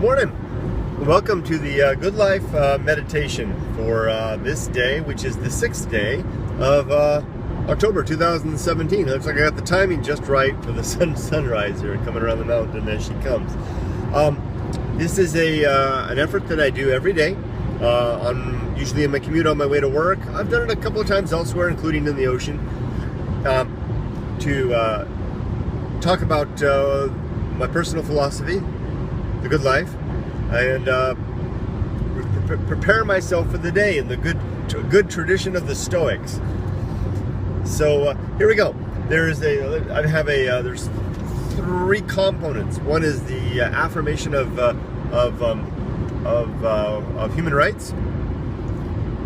Morning. Welcome to the Good Life meditation for this day, which is the 6th day of October 2017. Looks like I got the timing just right for the sunrise here coming around the mountain as she comes. This is an effort that I do every day, usually in my commute on my way to work. I've done it a couple of times elsewhere, including in the ocean, to talk about my personal philosophy, the good life, and prepare myself for the day in the good tradition of the Stoics. So here we go. There's three components. One is the affirmation of human rights.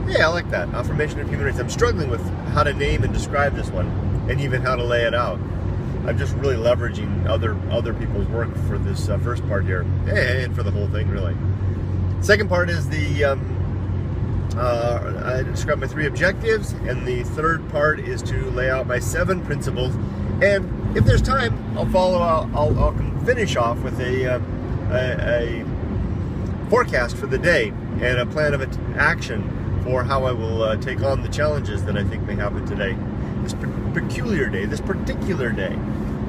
Yeah, I like that, affirmation of human rights. I'm struggling with how to name and describe this one, and even how to lay it out. I'm just really leveraging other people's work for this first part here, and for the whole thing, really. Second part is I describe my 3 objectives, and the third part is to lay out my 7 principles. And if there's time, I'll finish off with a forecast for the day and a plan of action for how I will take on the challenges that I think may happen today. This peculiar day, this particular day,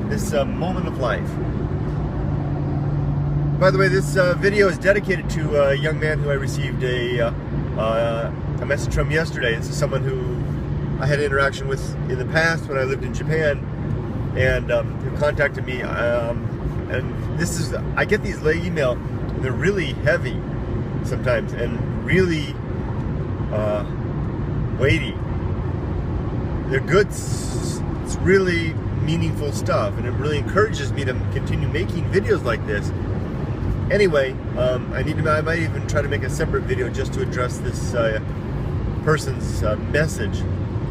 this moment of life. By the way, this video is dedicated to a young man who I received a message from yesterday. This is someone who I had interaction with in the past when I lived in Japan, and who contacted me. And I get these late email, and they're really heavy sometimes, and really weighty. They're good. It's really meaningful stuff, and it really encourages me to continue making videos like this. Anyway, I might even try to make a separate video just to address this person's message.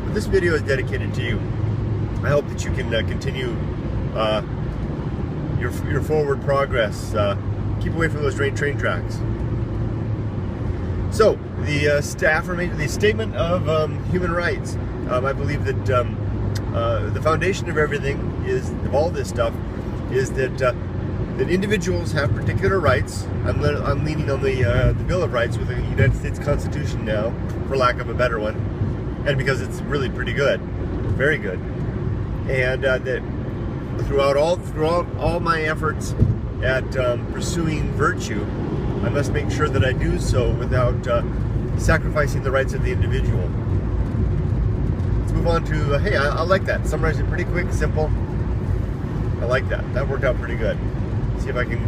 But this video is dedicated to you. I hope that you can continue your forward progress. Keep away from those train tracks. So, the statement of human rights. I believe that the foundation of everything of all this stuff is that individuals have particular rights. I'm leaning on the Bill of Rights with the United States Constitution now, for lack of a better one, and because it's really pretty good, very good. And that throughout all my efforts at pursuing virtue, I must make sure that I do so without sacrificing the rights of the individual. Let's move on to, hey, I like that. Summarize it pretty quick, simple. I like that. That worked out pretty good. See if I can,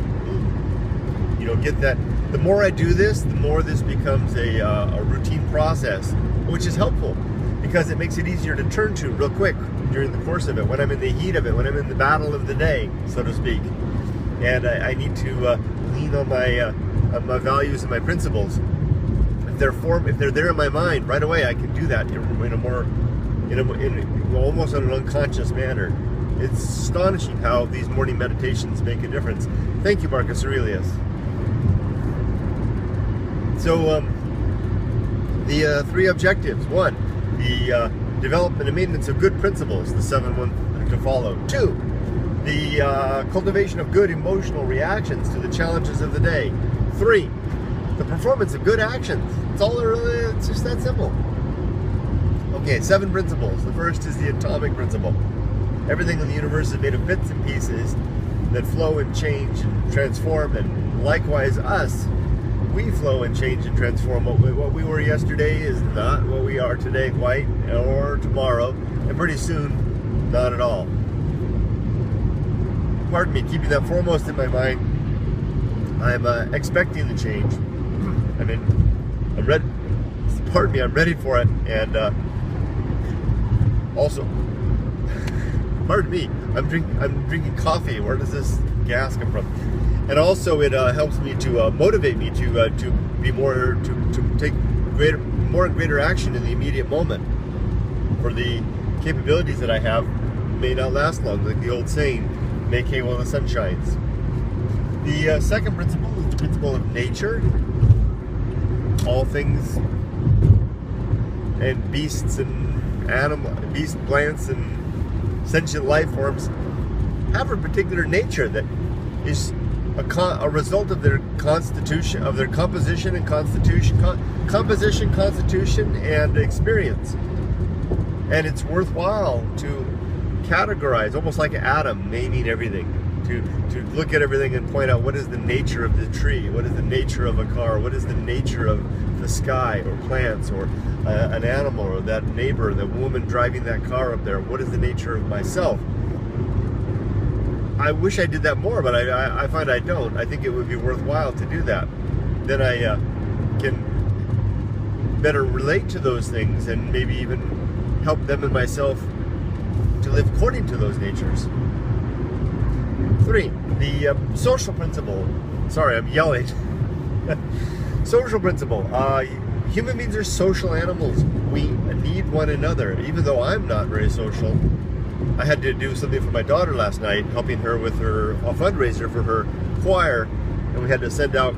get that. The more I do this, the more this becomes a routine process, which is helpful because it makes it easier to turn to real quick during the course of it, when I'm in the heat of it, when I'm in the battle of the day, so to speak. And I need to lean on my values and my principles. If they're there in my mind right away, I can do that in almost in an unconscious manner. It's astonishing how these morning meditations make a difference. Thank you, Marcus Aurelius. So, the 3 objectives. 1, the development and maintenance of good principles, the 7 one to follow. 2, the cultivation of good emotional reactions to the challenges of the day. 3, the performance of good actions. It's just that simple. Okay, 7 principles. The first is the atomic principle. Everything in the universe is made of bits and pieces that flow and change and transform, and likewise us, we flow and change and transform. What we were yesterday is not what we are today quite, or tomorrow, and pretty soon, not at all. Pardon me, keeping that foremost in my mind, I'm expecting the change. I'm ready. Pardon me, I'm ready for it, and also, pardon me, I'm drinking coffee. Where does this gas come from? And also, it helps me to motivate me to be more, to take more and greater action in the immediate moment. For the capabilities that I have may not last long, like the old saying, "Make hay while the sun shines." The second principle is the principle of nature. All things and beasts and plants and sentient life forms have a particular nature that is a result of their constitution, of their composition and constitution, constitution and experience. And it's worthwhile to categorize, almost like Adam naming everything, to look at everything and point out what is the nature of the tree, what is the nature of a car, what is the nature of the sky or plants or an animal or that neighbor, the woman driving that car up there, what is the nature of myself. I wish I did that more, but I find I don't. I think it would be worthwhile to do that. Then I can better relate to those things and maybe even help them and myself to live according to those natures. 3, the social principle. Sorry, I'm yelling. Social principle. Human beings are social animals. We need one another. Even though I'm not very social, I had to do something for my daughter last night, helping her with a fundraiser for her choir, and we had to send out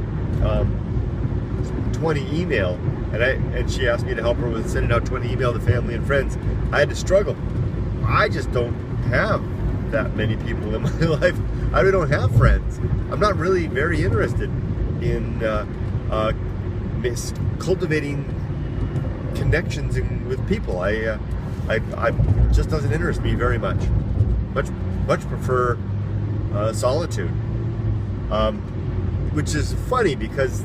20 email, and she asked me to help her with sending out 20 email to family and friends. I had to struggle. I just don't have that many people in my life. I really don't have friends. I'm not really very interested in cultivating connections with people. I just doesn't interest me very much. Much prefer solitude. Which is funny because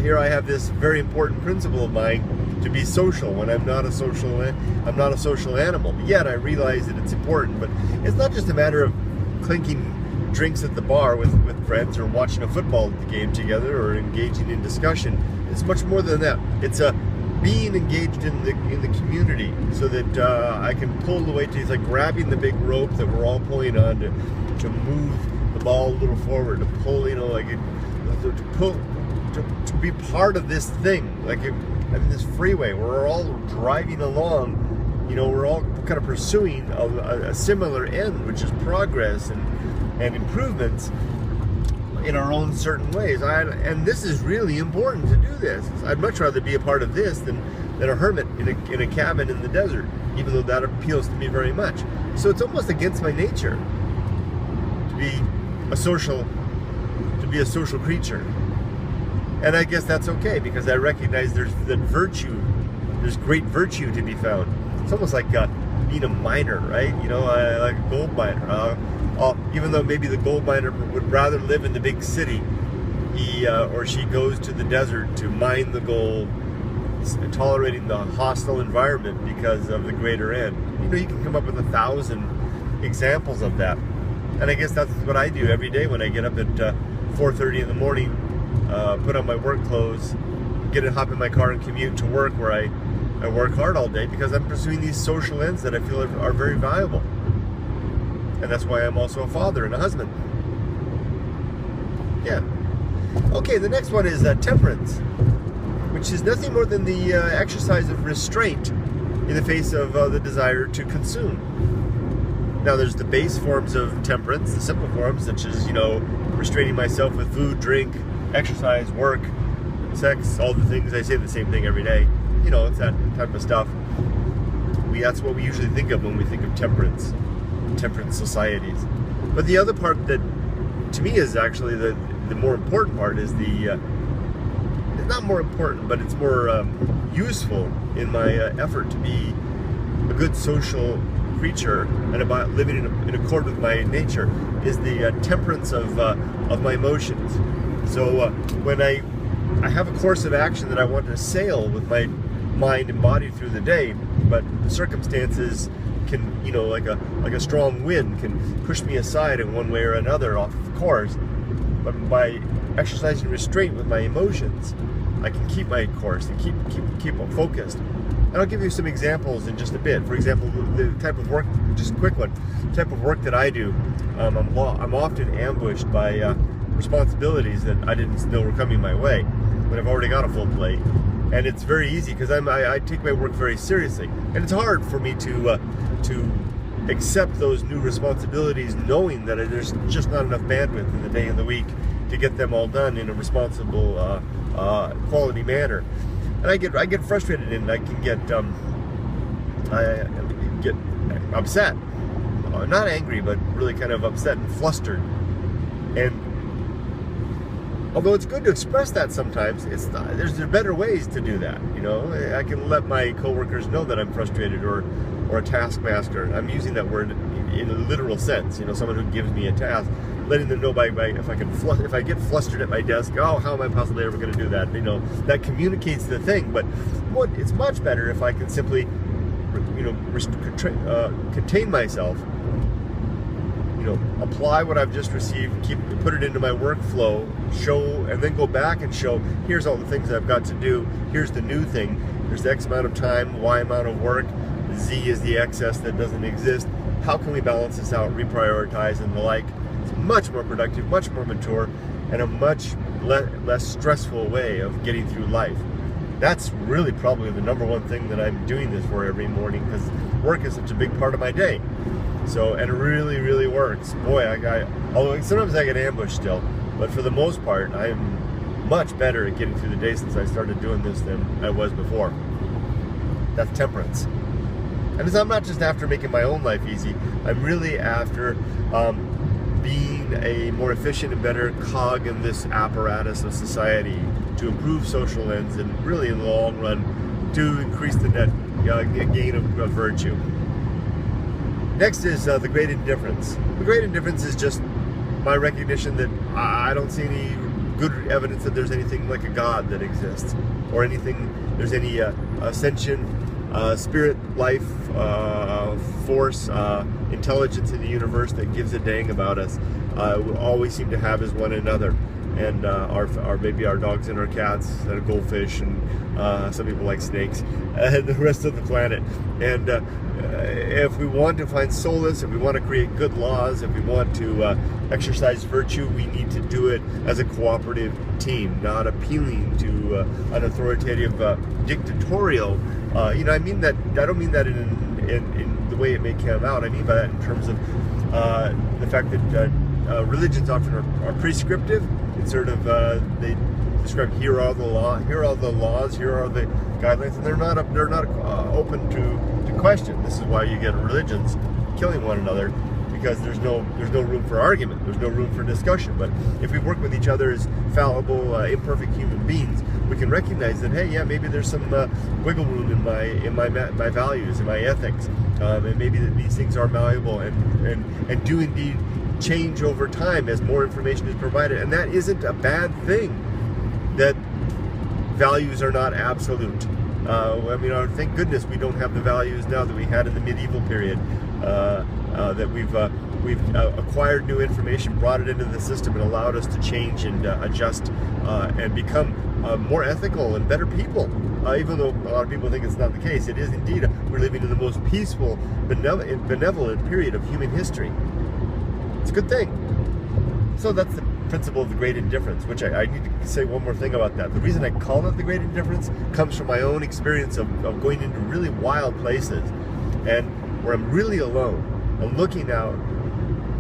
here I have this very important principle of mine to be social when I'm not a social animal. Yet I realize that it's important. But it's not just a matter of clinking drinks at the bar with friends or watching a football game together or engaging in discussion. It's much more than that. It's being engaged in the community, so that I can pull the weight. It's like grabbing the big rope that we're all pulling on to move the ball a little forward, to pull, to be part of this thing. Like this freeway, we're all driving along. We're all kind of pursuing a similar end, which is progress and improvements in our own certain ways. And this is really important to do this. I'd much rather be a part of this than a hermit in a cabin in the desert, even though that appeals to me very much. So it's almost against my nature to be a social creature. And I guess that's okay, because I recognize there's great virtue to be found. It's almost like being a miner, right? Like a gold miner. Even though maybe the gold miner would rather live in the big city, he or she goes to the desert to mine the gold, tolerating the hostile environment because of the greater end. You can come up with 1,000 examples of that. And I guess that's what I do every day when I get up at 4:30 in the morning, put on my work clothes, hop in my car and commute to work, where I work hard all day because I'm pursuing these social ends that I feel are very valuable. And that's why I'm also a father and a husband. Yeah. Okay, the next one is temperance, which is nothing more than the exercise of restraint in the face of the desire to consume. Now, there's the base forms of temperance, the simple forms, such as, restraining myself with food, drink, exercise, work, sex, all the things. I say the same thing every day. It's that type of stuff. That's what we usually think of when we think of temperance societies. But the other part that, to me, is actually the more important part is it's not more important, but it's more useful in my effort to be a good social creature and about living in accord with my nature, is the temperance of my emotions. So when I have a course of action that I want to sail with my mind and body through the day, but the circumstances can, like a strong wind can push me aside in one way or another off of course. But by exercising restraint with my emotions, I can keep my course and keep focused. And I'll give you some examples in just a bit. For example, the type of work, just a quick one, the type of work that I do, I'm often ambushed by responsibilities that I didn't know were coming my way, but I've already got a full plate. And it's very easy because I take my work very seriously. And it's hard for me to accept those new responsibilities, knowing that there's just not enough bandwidth in the day and the week to get them all done in a responsible, quality manner. And I get frustrated, and I can get upset, not angry, but really kind of upset and flustered. And Although it's good to express that sometimes, there's better ways to do that. I can let my coworkers know that I'm frustrated or a taskmaster. I'm using that word in a literal sense. Someone who gives me a task, letting them know by if I get flustered at my desk, how am I possibly ever going to do that? That communicates the thing. But it's much better if I can simply, contain myself. Apply what I've just received, put it into my workflow, and then go back and show, here's all the things I've got to do, here's the new thing, there's the X amount of time, Y amount of work, Z is the excess that doesn't exist, how can we balance this out, reprioritize and the like. It's much more productive, much more mature, and a much less stressful way of getting through life. That's really probably the number one thing that I'm doing this for every morning, because work is such a big part of my day. And it really, really works. Boy, although sometimes I get ambushed still, but for the most part, I am much better at getting through the day since I started doing this than I was before. That's temperance. And I'm not just after making my own life easy. I'm really after being a more efficient and better cog in this apparatus of society to improve social ends and really, in the long run, to increase the net gain of virtue. Next is the Great Indifference. The Great Indifference is just my recognition that I don't see any good evidence that there's anything like a God that exists, or there's any ascension, spirit, life, force, intelligence in the universe that gives a dang about us. All we seem to have is one another, and maybe our dogs and our cats, and goldfish, and some people like snakes, and the rest of the planet. And if we want to find solace, if we want to create good laws, if we want to exercise virtue, we need to do it as a cooperative team, not appealing to an authoritative, dictatorial. I mean that. I don't mean that in the way it may come out. I mean by that in terms of the fact that religions often are prescriptive. It's sort of they describe here are the laws, here are the guidelines, and they're not open to question. This is why you get religions killing one another, because there's no room for argument, there's no room for discussion. But if we work with each other as fallible, imperfect human beings, we can recognize that, hey, yeah, maybe there's some wiggle room in my values, in my ethics, and maybe that these things are malleable and do indeed change over time as more information is provided. And that isn't a bad thing, that values are not absolute. Thank goodness we don't have the values now that we had in the medieval period, that we've acquired new information, brought it into the system, and allowed us to change and adjust and become more ethical and better people. Even though a lot of people think it's not the case, it is indeed. We're living in the most peaceful, benevolent period of human history. It's a good thing. So that's the principle of the Great Indifference, which I need to say one more thing about that. The reason I call it the Great Indifference comes from my own experience of going into really wild places, and where I'm really alone and looking out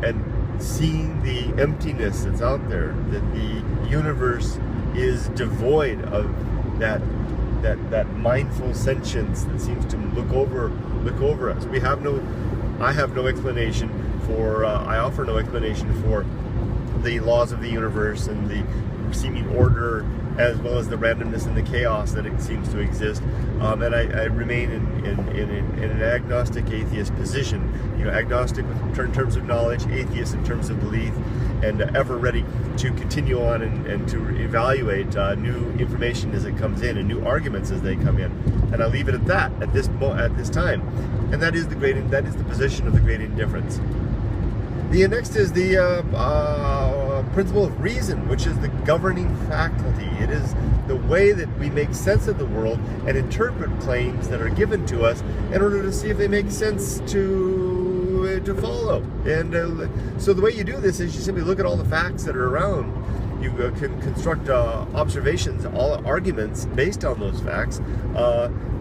and seeing the emptiness that's out there, that the universe is devoid of that mindful sentience that seems to look over us. I have no explanation for, I offer no explanation for the laws of the universe and the seeming order, as well as the randomness and the chaos that it seems to exist. And I remain in an agnostic atheist position. Agnostic in terms of knowledge, atheist in terms of belief, and ever ready to continue on and to evaluate new information as it comes in and new arguments as they come in. And I leave it at that at this time. And that is the position of the Great Indifference. The next is the principle of reason, which is the governing faculty. It is the way that we make sense of the world and interpret claims that are given to us in order to see if they make sense to follow. And so the way you do this is you simply look at all the facts that are around. You can construct observations, all arguments based on those facts,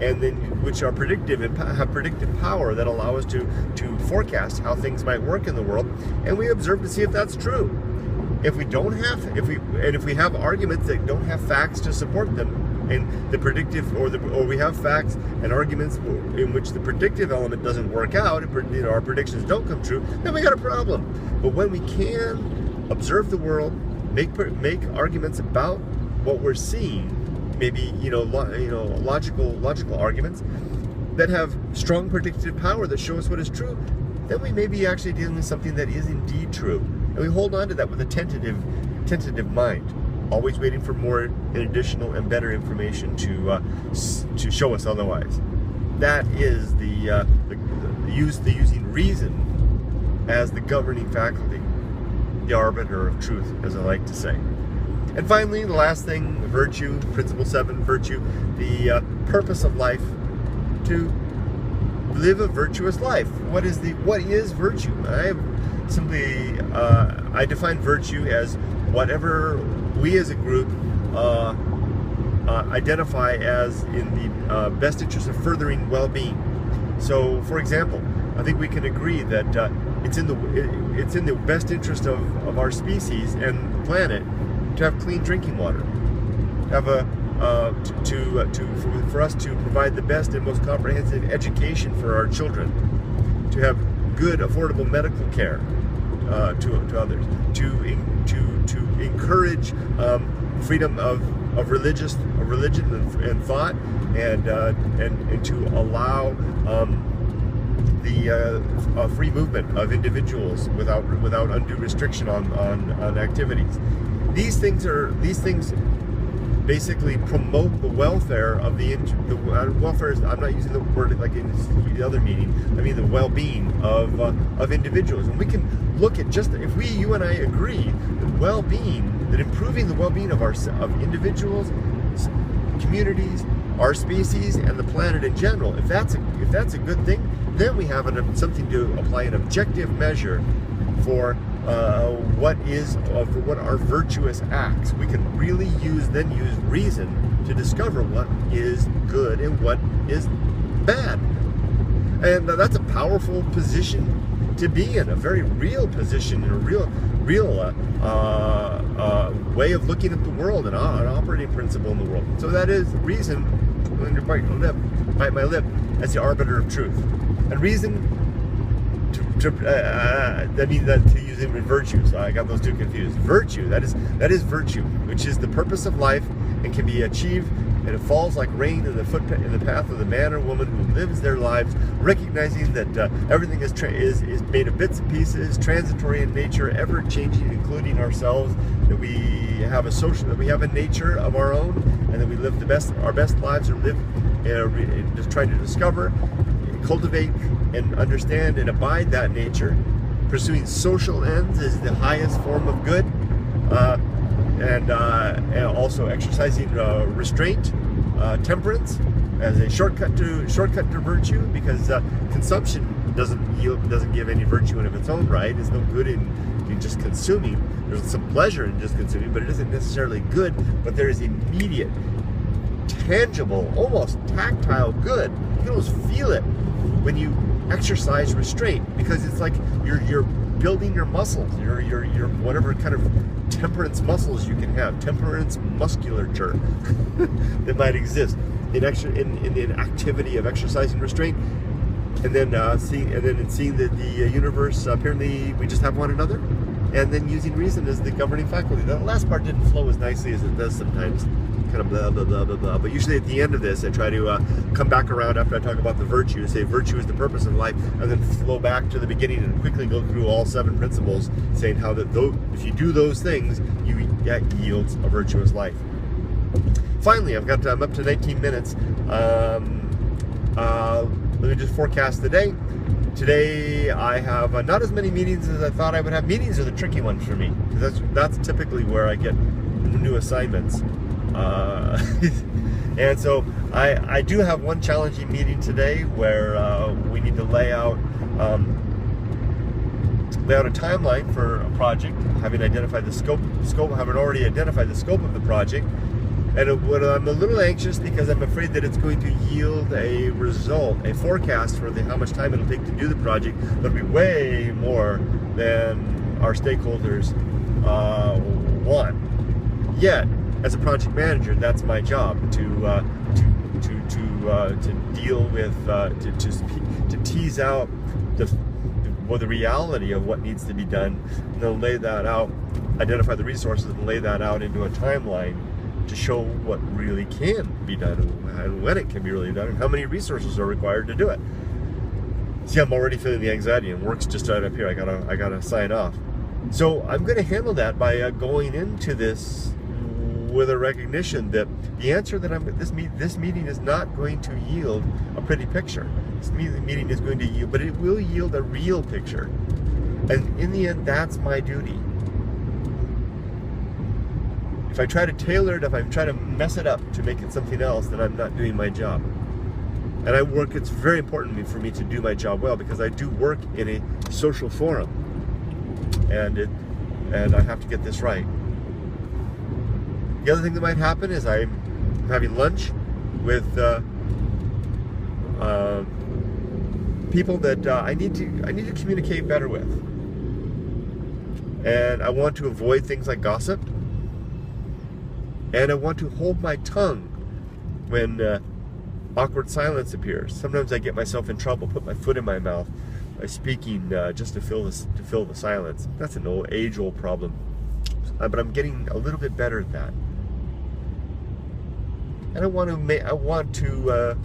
and then which are predictive and have predictive power that allow us to forecast how things might work in the world, and we observe to see if that's true. If we have arguments that don't have facts to support them, and the predictive or we have facts and arguments in which the predictive element doesn't work out, and our predictions don't come true, then we got a problem. But when we can observe the world, make arguments about what we're seeing, maybe logical arguments that have strong predictive power that show us what is true, then we may be actually dealing with something that is indeed true, and we hold on to that with a tentative mind, always waiting for more and additional and better information to show us otherwise. That is the using reason as the governing faculty, the arbiter of truth, as I like to say. And finally, the last thing, virtue, principle 7, virtue, the purpose of life, to live a virtuous life. What is virtue? I define virtue as whatever we as a group identify as in the best interest of furthering well-being. So, for example, I think we can agree that it's in the best interest of our species and the planet to have clean drinking water, have for us to provide the best and most comprehensive education for our children, to have good, affordable medical care to others, to encourage freedom of religion and thought, and to allow the free movement of individuals without undue restriction on activities. These things basically promote the welfare of the welfare. I'm not using the word like in the other meaning. I mean the well-being of individuals. And we can look at if you and I agree that improving the well-being of individuals, communities, our species, and the planet in general. If that's a good thing, then we have something to apply an objective measure for what are virtuous acts. We can really use reason to discover what is good and what is bad. And that's a powerful position to be in, a very real position, and a real way of looking at the world, and an operating principle in the world. So that is reason, I'm going to bite my lip, as the arbiter of truth. And reason, to use it in virtue, so I got those two confused. Virtue, that is virtue, which is the purpose of life and can be achieved, and it falls like rain in the path of the man or woman who lives their lives, recognizing that everything is made of bits and pieces, transitory in nature, ever changing, including ourselves. That we have a nature of our own, and that we live our best lives, or live just trying to discover, cultivate, and understand and abide that nature. Pursuing social ends is the highest form of good, and also exercising restraint, temperance, as a shortcut to virtue, because consumption doesn't give any virtue in of its own right. It's no good in just consuming. There's some pleasure in just consuming, but it isn't necessarily good. But there is immediate, tangible, almost tactile good. You can almost feel it when you exercise restraint, because it's like you're building your muscles, your whatever kind of temperance muscles you can have, temperance musculature that might exist in activity of exercising restraint, and then seeing that the universe, apparently we just have one another, and then using reason as the governing faculty. The last part didn't flow as nicely as it does sometimes. Kind of blah, blah, blah, blah, blah. But usually at the end of this, I try to come back around after I talk about the virtue, and say virtue is the purpose of life, and then flow back to the beginning and quickly go through all 7 principles, saying how that if you do those things, that yields a virtuous life. Finally, I'm up to 19 minutes. Let me just forecast the day. Today I have not as many meetings as I thought I would have. Meetings are the tricky ones for me, because that's typically where I get new assignments. And so I do have one challenging meeting today where we need to lay out a timeline for a project, having already identified the scope of the project. And I'm a little anxious because I'm afraid that it's going to yield a result, a forecast for how much time it'll take to do the project that'll be way more than our stakeholders want. Yet, as a project manager, that's my job to deal with, to tease out the reality of what needs to be done, and then lay that out identify the resources and lay that out into a timeline to show what really can be done and when it can be really done and how many resources are required to do it. See, I'm already feeling the anxiety, and work's just right up here. I gotta sign off. So I'm going to handle that by going into this with a recognition that the answer that this meeting is not going to yield a pretty picture. This meeting is going to yield, but it will yield a real picture. And in the end, that's my duty. If I try to tailor it, if I try to mess it up to make it something else, then I'm not doing my job. And it's very important for me to do my job well, because I do work in a social forum. And I have to get this right. The other thing that might happen is I'm having lunch with people that I need to communicate better with, and I want to avoid things like gossip, and I want to hold my tongue when awkward silence appears. Sometimes I get myself in trouble, put my foot in my mouth by speaking just to fill the silence. That's an age-old problem, but I'm getting a little bit better at that. And I want to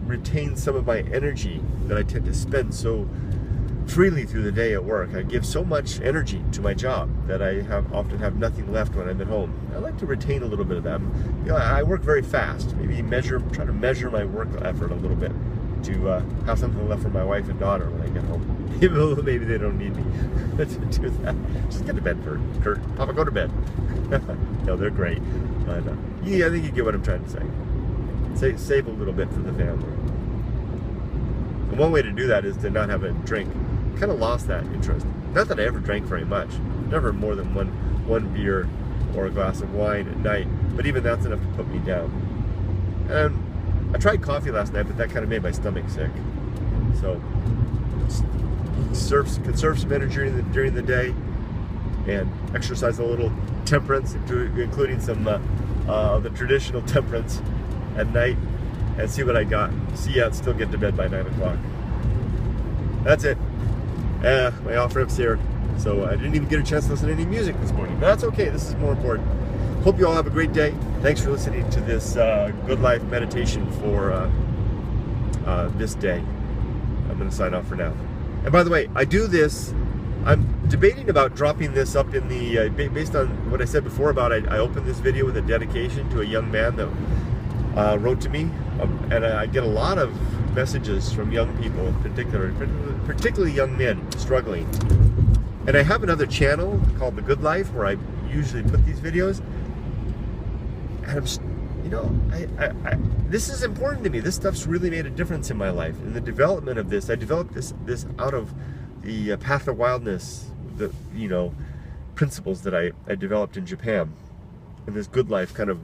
retain some of my energy that I tend to spend so freely through the day at work. I give so much energy to my job that I often have nothing left when I'm at home. I like to retain a little bit of that. I work very fast. Maybe try to measure my work effort a little bit to have something left for my wife and daughter when I get home. Even though maybe they don't need me to do that. Just get to bed for Kurt. Papa, go to bed. No, they're great. But I think you get what I'm trying to say. Save a little bit for the family. And one way to do that is to not have a drink. Kind of lost that interest. Not that I ever drank very much. Never more than one beer or a glass of wine at night. But even that's enough to put me down. And I tried coffee last night, but that kind of made my stomach sick. So conserve some energy during the day, and exercise a little temperance, including some the traditional temperance at night, and see what I got. Still get to bed by 9 o'clock. That's it. My off-ramp's here, so I didn't even get a chance to listen to any music this morning, but that's okay. This is more important. Hope you all have a great day. Thanks for listening to this Good Life meditation for this day. I'm going to sign off for now. And by the way, I do this, I'm debating about dropping this up in the, based on what I said before about I opened this video with a dedication to a young man that wrote to me, and I get a lot of messages from young people in particular, particularly young men struggling. And I have another channel called The Good Life where I usually put these videos, and this is important to me. This stuff's really made a difference in my life. In the development of this, I developed this out of the Path of Wildness, the principles that I developed in Japan, and this good life kind of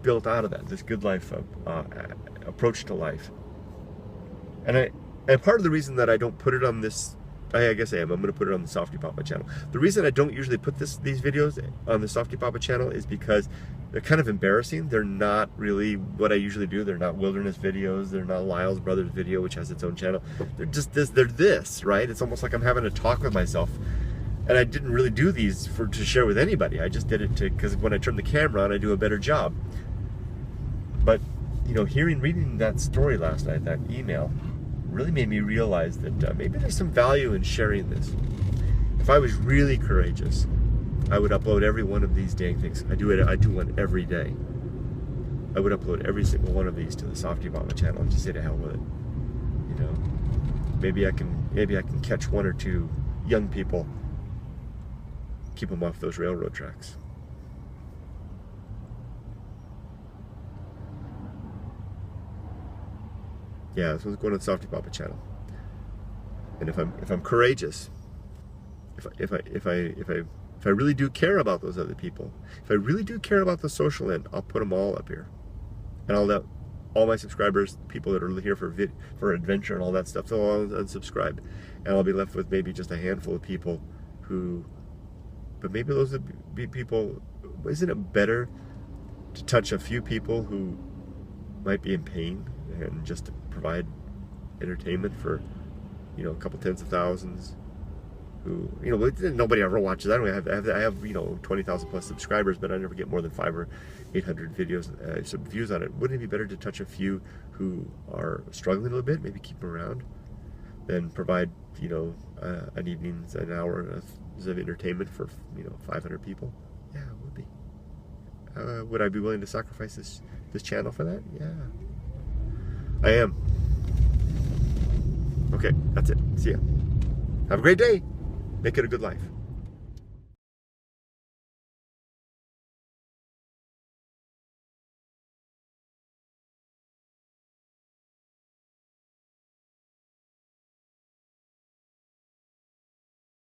built out of that. This good life approach to life, and part of the reason that I don't put it on this, I guess I'm going to put it on the softypapa channel. The reason I don't usually put these videos on the softypapa channel is because they're kind of embarrassing. They're not really what I usually do. They're not wilderness videos. They're not Lyle's Brothers video, which has its own channel. They're just this. They're this, right? It's almost like I'm having a talk with myself. And I didn't really do these to share with anybody. I just did it because when I turn the camera on, I do a better job. But reading that story last night, that email, really made me realize that maybe there's some value in sharing this. If I was really courageous, I would upload every one of these dang things. I do one every day. I would upload every single one of these to the softypapa channel and just say to hell with it. Maybe I can catch one or two young people, keep them off those railroad tracks. Yeah, this one's going on the softypapa channel. And if I'm courageous, if I really do care about those other people, if I really do care about the social end, I'll put them all up here, and I'll let all my subscribers, people that are here for adventure and all that stuff, they'll all unsubscribe, and I'll be left with maybe just a handful of people who. But maybe those would be people. Isn't it better to touch a few people who might be in pain and just to provide entertainment for a couple tens of thousands who, you know, nobody ever watches. I have you know, 20,000 plus subscribers, but I never get more than 500 or 800 videos, some views on it. Wouldn't it be better to touch a few who are struggling a little bit, maybe keep them around, than provide, you know, an evening's, an hour of entertainment for, you know, 500 people? Yeah, it would be. Would I be willing to sacrifice this channel for that? Yeah, I am. Okay, that's it. See ya. Have a great day. Make it a good life.